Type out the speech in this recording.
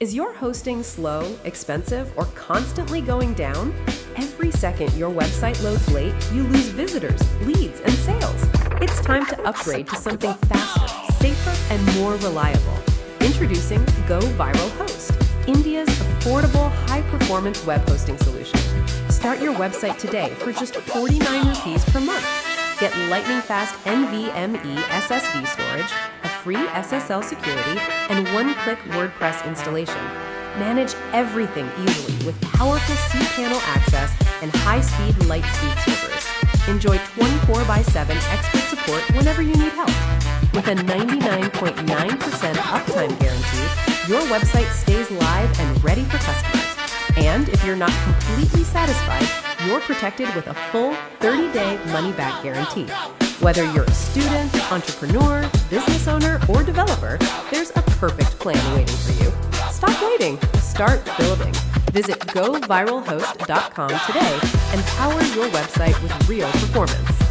Is your hosting slow, expensive, or constantly going down? Every second your website loads late, you lose visitors, leads, and sales. It's time to upgrade to something faster, safer, and more reliable. Introducing Goviralhost, India's affordable, high-performance web hosting solution. Start your website today for just 49 rupees per month. Get lightning-fast NVMe SSD storage, a free SSL security, and one-click WordPress installation. Manage everything easily with powerful cPanel access and high-speed Lightspeed servers. Enjoy 24/7 expert support whenever you need help. With a 99.9% uptime guarantee, your website stays live and ready for customers. And if you're not completely satisfied, you're protected with a full 30-day money-back guarantee. Whether you're a student, entrepreneur, business owner, or developer, there's a perfect plan waiting for you. Stop waiting. Start building. Visit goviralhost.com today and power your website with real performance.